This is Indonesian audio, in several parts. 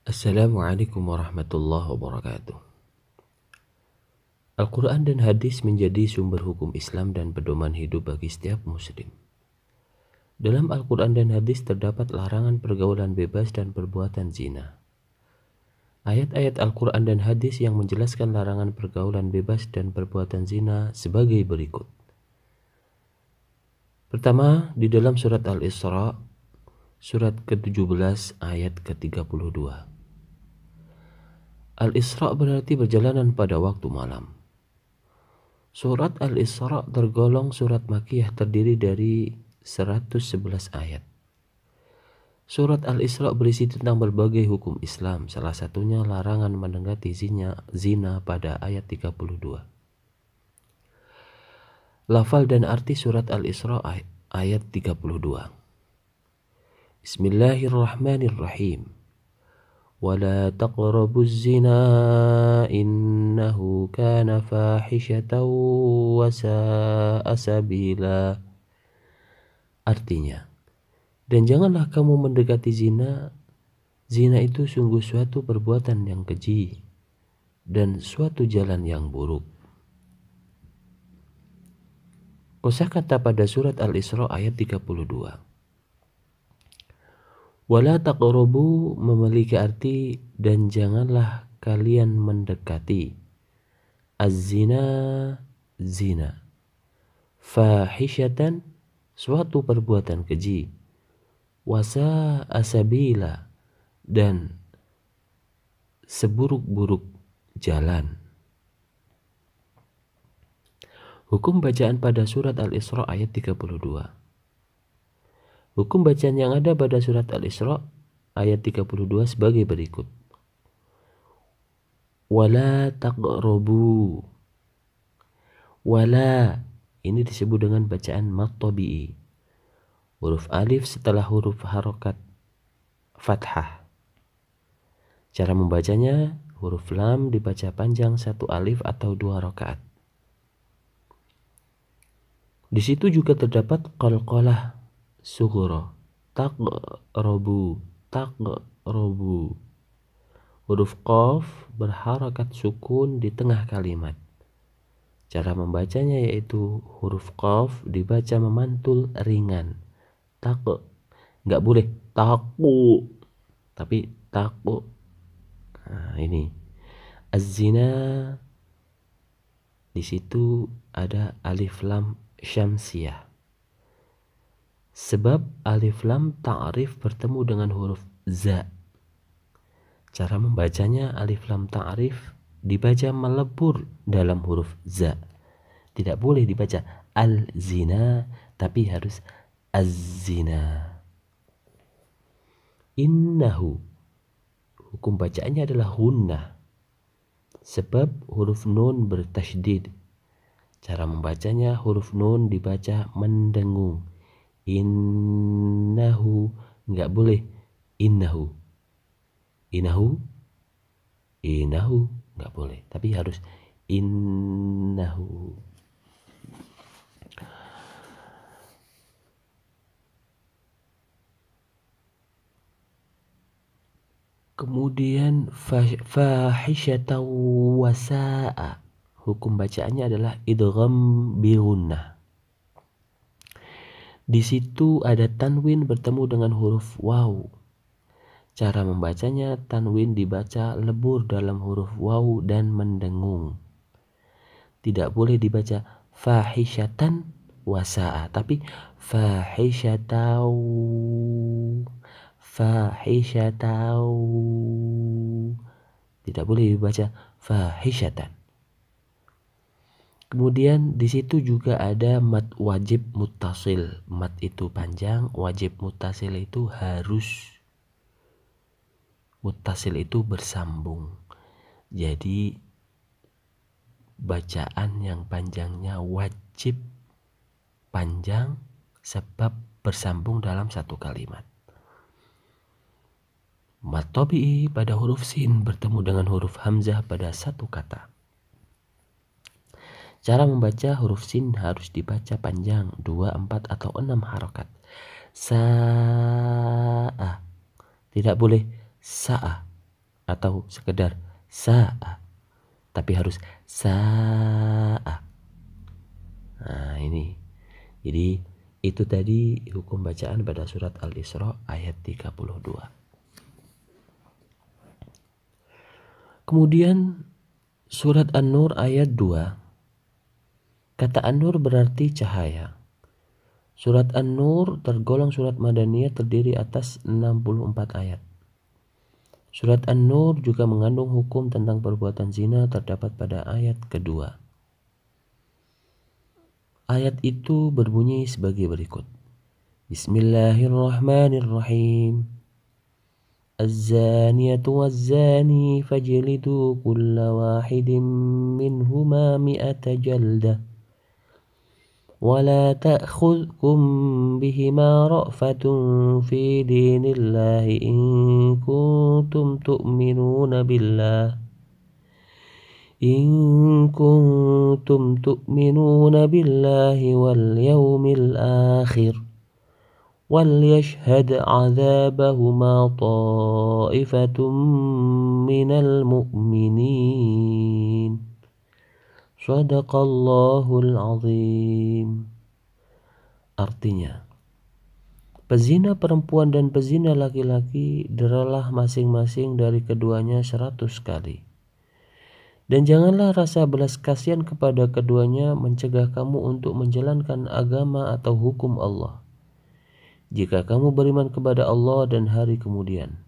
Assalamualaikum warahmatullahi wabarakatuh. Al-Quran dan hadis menjadi sumber hukum Islam dan pedoman hidup bagi setiap muslim. Dalam Al-Quran dan hadis terdapat larangan pergaulan bebas dan perbuatan zina. Ayat-ayat Al-Quran dan hadis yang menjelaskan larangan pergaulan bebas dan perbuatan zina sebagai berikut. Pertama, di dalam surat Al-Isra, surat ke-17 ayat ke-32. Al-Isra berarti perjalanan pada waktu malam. Surat Al-Isra tergolong surat Makkiyah, terdiri dari 111 ayat. Surat Al-Isra berisi tentang berbagai hukum Islam, salah satunya larangan mendekati zina pada ayat 32. Lafal dan arti surat Al-Isra ayat 32. Bismillahirrahmanirrahim. ولا تقربوا الزنا إنه كان فاحشة وساء سبيلا. Artinya, dan janganlah kamu mendekati zina. Zina itu sungguh suatu perbuatan yang keji dan suatu jalan yang buruk. Kosakata pada surat Al-Isra ayat 32. Wala taqrabu memiliki arti dan janganlah kalian mendekati. Az-zina, zina. Fahishatan, suatu perbuatan keji. Wasa asabila, dan seburuk-buruk jalan. Hukum bacaan pada surat Al-Isra ayat 32. Hukum bacaan yang ada pada surat Al-Isra ayat 32 sebagai berikut. Wala taqrabu. Wala, ini disebut dengan bacaan mad tabi'i. Huruf alif setelah huruf harokat fathah. Cara membacanya, huruf lam dibaca panjang 1 alif atau 2 rakaat. Di situ juga terdapat qalqalah sughra, taqrabu, taqrabu. Huruf qaf berharakat sukun di tengah kalimat. Cara membacanya yaitu huruf qaf dibaca memantul ringan. Nggak boleh taqu, tapi taqu. Nah, ini az-zina. Di situ ada alif lam syamsiyah. Sebab alif lam ta'rif bertemu dengan huruf za. Cara membacanya, alif lam ta'rif dibaca melebur dalam huruf za. Tidak boleh dibaca al-zina, tapi harus az-zina. Innahu, hukum bacaannya adalah hunnah, sebab huruf nun bertasydid. Cara membacanya, huruf nun dibaca mendengung. Innahu, nggak boleh innahu, innahu, innahu, nggak boleh, tapi harus innahu. Kemudian fahisyata wasa'a, hukum bacaannya adalah idgham bi gunnah. Di situ ada tanwin bertemu dengan huruf waw. Cara membacanya, tanwin dibaca lebur dalam huruf waw dan mendengung. Tidak boleh dibaca fahisyatan wasa'a, tapi fahisyatau, fahisyatau. Tidak boleh dibaca fahisyatan. Kemudian di situ juga ada mad wajib muttasil. Mad itu panjang, wajib muttasil itu harus. Muttasil itu bersambung. Jadi bacaan yang panjangnya wajib panjang sebab bersambung dalam satu kalimat. Mad tabi'i pada huruf sin bertemu dengan huruf hamzah pada satu kata. Cara membaca huruf sin harus dibaca panjang 2, 4 atau 6 harokat. Sa'a, tidak boleh sa'a. atau sekedar sa'a, tapi harus sa'a. Nah ini, jadi itu tadi hukum bacaan pada surat Al-Isra ayat 32. Kemudian surat An-Nur ayat 2. Kata An-Nur berarti cahaya. Surat An-Nur tergolong surat Madaniyah, terdiri atas 64 ayat. Surat An-Nur juga mengandung hukum tentang perbuatan zina, terdapat pada ayat kedua. Ayat itu berbunyi sebagai berikut. Bismillahirrahmanirrahim. Az-zaniyatu waz-zani fajlidu kulla wahidin minhuma mi'ata jaldah. ولا تأخذكم بهما رأفة في دين الله إن كنتم تؤمنون بالله واليوم الآخر وليشهد عذابهما طائفة من المؤمنين. Shadaqallahul azim. Artinya, pezina perempuan dan pezina laki-laki deralah masing-masing dari keduanya 100 kali. Dan janganlah rasa belas kasihan kepada keduanya mencegah kamu untuk menjalankan agama atau hukum Allah. Jika kamu beriman kepada Allah dan hari kemudian,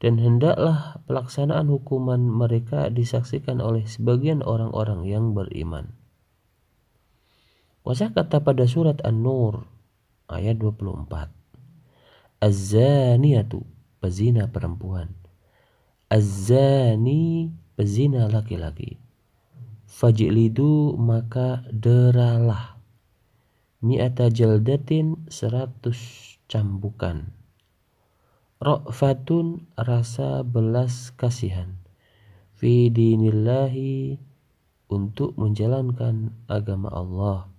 dan hendaklah pelaksanaan hukuman mereka disaksikan oleh sebagian orang-orang yang beriman. Wasa kata pada surat An-Nur ayat 24. Az-zaniyatu, pezina perempuan. Az-zani, pezina laki-laki. Fajlidu, maka deralah. Mi'ata jaldatin, 100 cambukan. Ra'fatun, rasa belas kasihan. Fi dinillahi, untuk menjalankan agama Allah.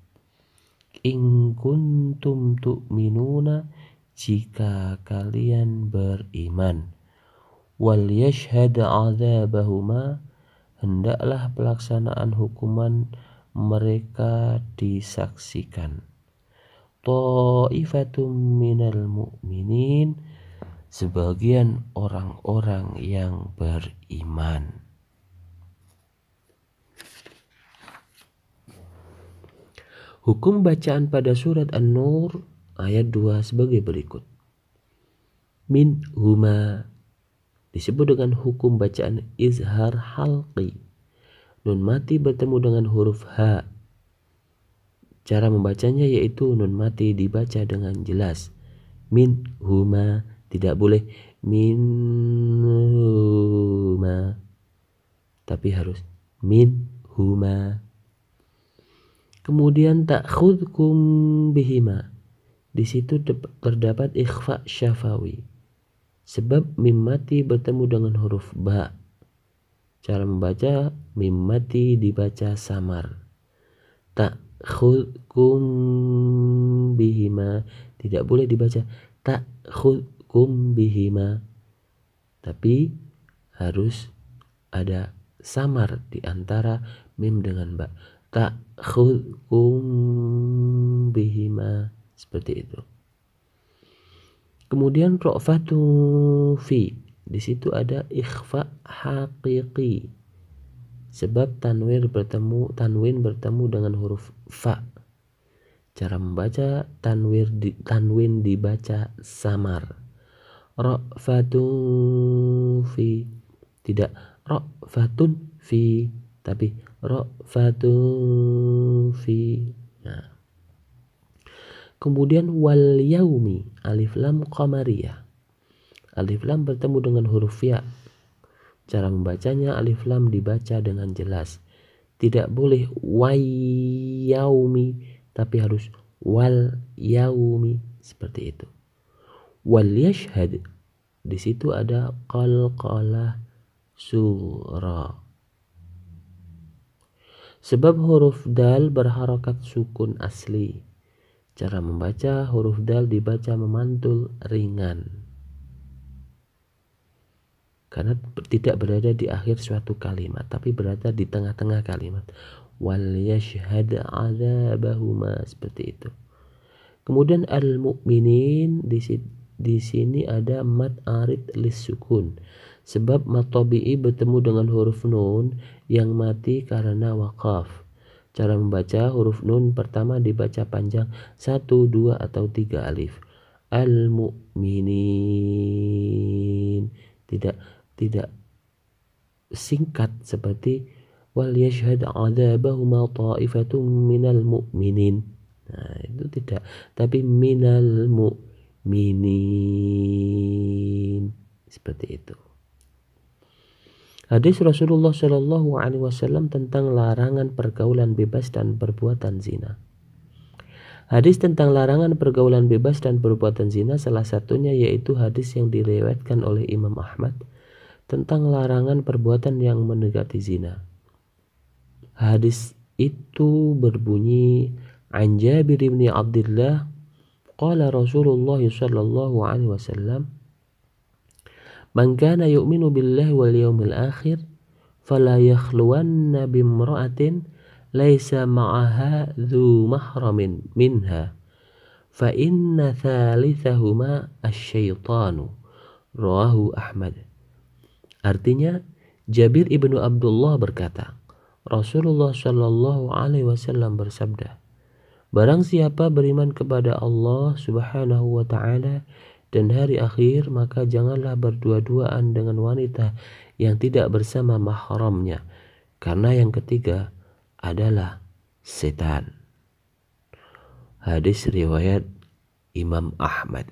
In kuntum tu'minuna, jika kalian beriman. Wal yashhad 'adzabahuma, hendaklah pelaksanaan hukuman mereka disaksikan. Ta'ifatum minal mu'minin, sebagian orang-orang yang beriman. Hukum bacaan pada surat An-Nur ayat 2 sebagai berikut. Min huma, disebut dengan hukum bacaan izhar halqi. Nun mati bertemu dengan huruf ha. Cara membacanya yaitu nun mati dibaca dengan jelas. Min huma, tidak boleh min huma, tapi harus min huma. Kemudian ta'khudkum bihima, di situ terdapat ikhfa syafawi, sebab mim mati bertemu dengan huruf ba. Cara membaca mim mati dibaca samar. Ta'khudkum bihima, tidak boleh dibaca ta'khudkum bihima, tapi harus ada samar di antara mim dengan ba. Ta'khudkum bihima, seperti itu. Kemudian ra'fatu fi, di situ ada ikhfa haqiqi, sebab tanwin bertemu dengan huruf fa. Cara membaca tanwin dibaca samar. Ra'fatun fi, tidak ra'fatun fi, tapi ra'fatun fi. Nah. Kemudian wal yaumi, alif lam qamariyah. Alif lam bertemu dengan huruf ya. Cara membacanya alif lam dibaca dengan jelas. Tidak boleh wayaumi, tapi harus wal yaumi, seperti itu. Wal yashhad, di situ ada qalqalah surah. Sebab huruf dal berharakat sukun asli. Cara membaca huruf dal dibaca memantul ringan. karena tidak berada di akhir suatu kalimat, tapi berada di tengah-tengah kalimat. Wal yashhad 'adzabahuma, seperti itu. Kemudian al-mu'minin di sini ada mad arid lis sukun. Sebab mad tabi'i bertemu dengan huruf nun yang mati karena waqaf. Cara membaca huruf nun pertama dibaca panjang 1, 2 atau 3 alif. Al-mu'minin. Tidak singkat seperti wal yashhad 'adzabahuma ta'ifatun minal mu'minin. Nah, itu tidak, tapi minal mu'minin, seperti itu. Hadis Rasulullah Shallallahu Alaihi Wasallam tentang larangan pergaulan bebas dan perbuatan zina. Hadis tentang larangan pergaulan bebas dan perbuatan zina salah satunya yaitu hadis yang diriwayatkan oleh Imam Ahmad tentang larangan perbuatan yang mendekati zina. Hadis itu berbunyi, An Jabir bin Abdullah qala Rasulullah sallallahu alaihi wasallam, Man kana yu'minu billahi wal yawmil akhir fala yakhluwanna bimra'atin laysa ma'aha dhu mahramin minha fa inna thalithahuma asy-syaitanu. Rawahu Ahmad. Artinya, Jabir ibnu Abdullah berkata, Rasulullah Shallallahu Alaihi Wasallam bersabda, Barang siapa beriman kepada Allah Subhanahu wa Ta'ala dan hari akhir, maka janganlah berdua-duaan dengan wanita yang tidak bersama mahramnya, karena yang ketiga adalah setan. Hadis riwayat Imam Ahmad.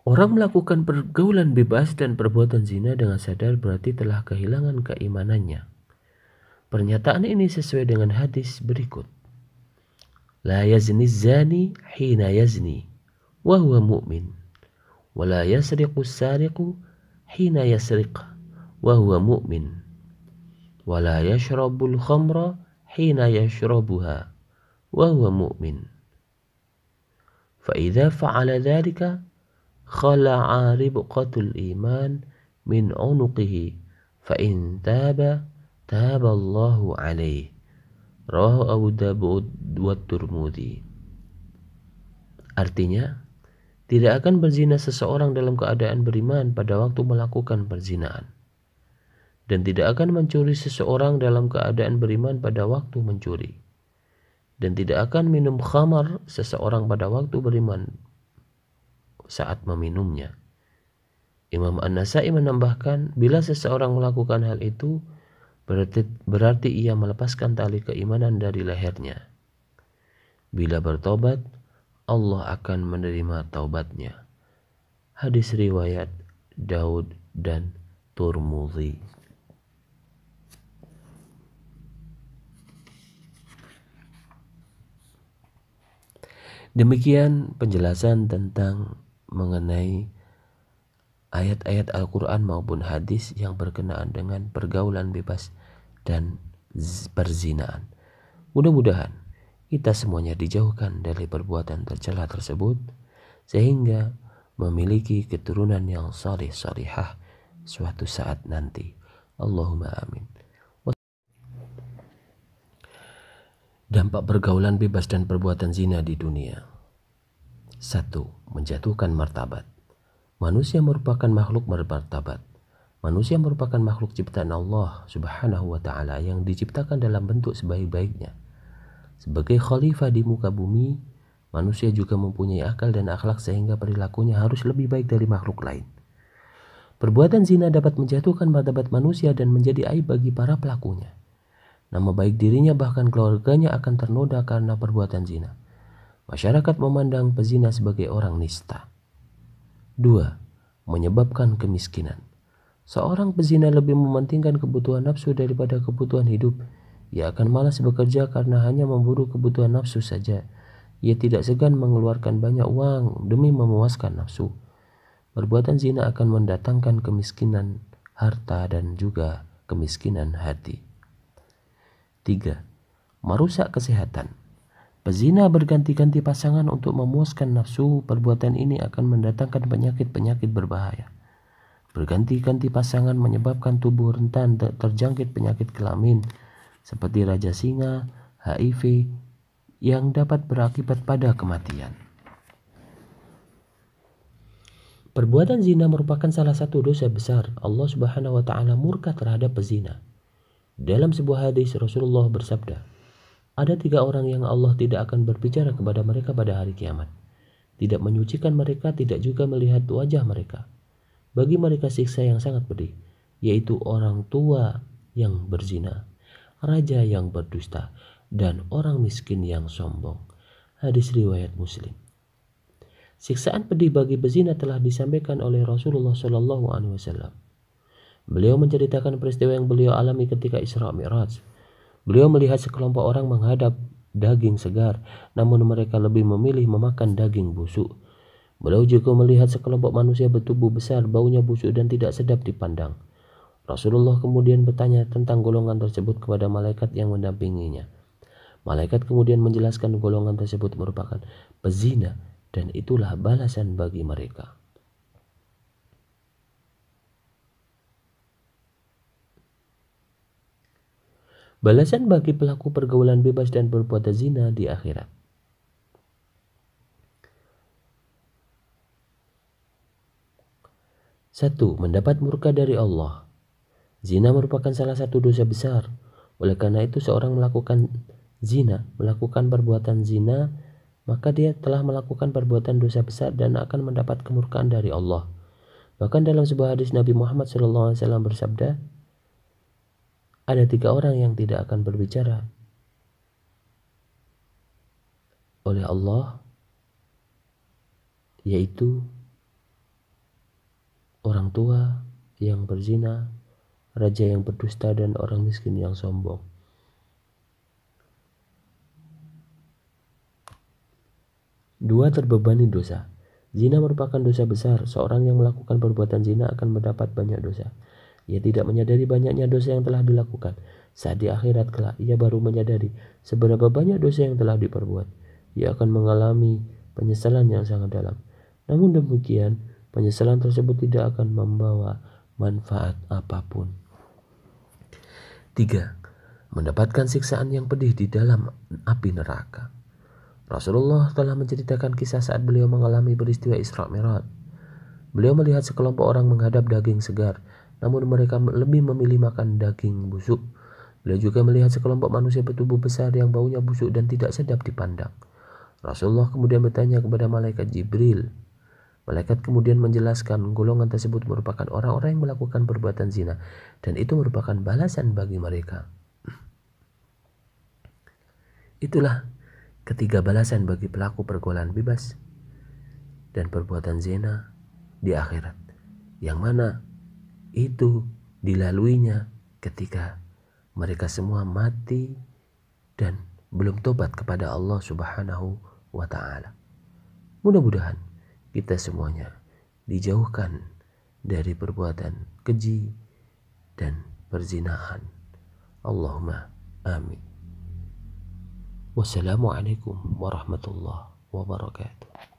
Orang melakukan pergaulan bebas dan perbuatan zina dengan sadar berarti telah kehilangan keimanannya. Pernyataan ini sesuai dengan hadis berikut. La yazni zani hina yazni wa huwa mu'min wa la yasriqu sariqu hina yasriq wa huwa mu'min wa la yashrabul khamra hina yashrabuha wa huwa mu'min. Fa idza fa'ala dhalika khala'a ribqatul iman min 'unuqihi fa in taba Allahu alaihi. Rawahu Abu Dawud wa Tirmidzi. Artinya, tidak akan berzina seseorang dalam keadaan beriman pada waktu melakukan perzinaan, dan tidak akan mencuri seseorang dalam keadaan beriman pada waktu mencuri, dan tidak akan minum khamar seseorang pada waktu beriman saat meminumnya. Imam An-Nasai menambahkan, bila seseorang melakukan hal itu, berarti ia melepaskan tali keimanan dari lehernya. Bila bertobat, Allah akan menerima taubatnya. Hadis riwayat Daud dan Tirmidzi. Demikian penjelasan tentang mengenai ayat-ayat Al-Quran maupun hadis yang berkenaan dengan pergaulan bebas dan perzinaan. Mudah-mudahan kita semuanya dijauhkan dari perbuatan tercela tersebut sehingga memiliki keturunan yang salih-salihah suatu saat nanti. Allahumma amin. Dampak pergaulan bebas dan perbuatan zina di dunia. 1. Menjatuhkan martabat. Manusia merupakan makhluk bermartabat. Manusia merupakan makhluk ciptaan Allah Subhanahu wa Ta'ala yang diciptakan dalam bentuk sebaik-baiknya. Sebagai khalifah di muka bumi, manusia juga mempunyai akal dan akhlak sehingga perilakunya harus lebih baik dari makhluk lain. Perbuatan zina dapat menjatuhkan martabat manusia dan menjadi aib bagi para pelakunya. Nama baik dirinya bahkan keluarganya akan ternoda karena perbuatan zina. Masyarakat memandang pezina sebagai orang nista. 2. Menyebabkan kemiskinan. Seorang pezina lebih mementingkan kebutuhan nafsu daripada kebutuhan hidup. Ia akan malas bekerja karena hanya memburu kebutuhan nafsu saja. Ia tidak segan mengeluarkan banyak uang demi memuaskan nafsu. Perbuatan zina akan mendatangkan kemiskinan harta dan juga kemiskinan hati. 3. Merusak kesehatan. Pezina berganti-ganti pasangan untuk memuaskan nafsu. Perbuatan ini akan mendatangkan penyakit-penyakit berbahaya. Berganti-ganti pasangan menyebabkan tubuh rentan terjangkit penyakit kelamin seperti raja singa, HIV, yang dapat berakibat pada kematian. Perbuatan zina merupakan salah satu dosa besar. Allah Subhanahu wa taala murka terhadap pezina. Dalam sebuah hadis Rasulullah bersabda, ada 3 orang yang Allah tidak akan berbicara kepada mereka pada hari kiamat. Tidak menyucikan mereka, tidak juga melihat wajah mereka. Bagi mereka siksa yang sangat pedih, yaitu orang tua yang berzina, raja yang berdusta, dan orang miskin yang sombong. Hadis riwayat Muslim. Siksaan pedih bagi pezina telah disampaikan oleh Rasulullah SAW. Beliau menceritakan peristiwa yang beliau alami ketika Isra Mi'raj. Beliau melihat sekelompok orang menghadap daging segar, namun mereka lebih memilih memakan daging busuk. Beliau juga melihat sekelompok manusia bertubuh besar, baunya busuk dan tidak sedap dipandang. Rasulullah kemudian bertanya tentang golongan tersebut kepada malaikat yang mendampinginya. Malaikat kemudian menjelaskan golongan tersebut merupakan pezina, dan itulah balasan bagi mereka. Balasan bagi pelaku pergaulan bebas dan berbuat zina di akhirat. 1. Mendapat murka dari Allah. Zina merupakan salah satu dosa besar. Oleh karena itu seorang melakukan perbuatan zina, maka dia telah melakukan perbuatan dosa besar dan akan mendapat kemurkaan dari Allah. Bahkan dalam sebuah hadis Nabi Muhammad SAW bersabda, ada 3 orang yang tidak akan berbicara oleh Allah, yaitu orang tua yang berzina, raja yang berdusta, dan orang miskin yang sombong. 2. Terbebani dosa. Zina merupakan dosa besar. Seorang yang melakukan perbuatan zina akan mendapat banyak dosa. Ia tidak menyadari banyaknya dosa yang telah dilakukan. Saat di akhirat kelak, ia baru menyadari seberapa banyak dosa yang telah diperbuat. Ia akan mengalami penyesalan yang sangat dalam. Namun demikian, penyesalan tersebut tidak akan membawa manfaat apapun. 3. Mendapatkan siksaan yang pedih di dalam api neraka. Rasulullah telah menceritakan kisah saat beliau mengalami peristiwa Isra Mi'raj. Beliau melihat sekelompok orang menghadap daging segar, namun mereka lebih memilih makan daging busuk. Beliau juga melihat sekelompok manusia bertubuh besar yang baunya busuk dan tidak sedap dipandang. Rasulullah kemudian bertanya kepada malaikat Jibril. Malaikat kemudian menjelaskan golongan tersebut merupakan orang-orang yang melakukan perbuatan zina, dan itu merupakan balasan bagi mereka. Itulah ketiga balasan bagi pelaku pergaulan bebas dan perbuatan zina di akhirat, yang mana itu dilaluinya ketika mereka semua mati dan belum tobat kepada Allah Subhanahu wa taala. Mudah-mudahan kita semuanya dijauhkan dari perbuatan keji dan perzinahan. Allahumma amin. Wassalamualaikum warahmatullahi wabarakatuh.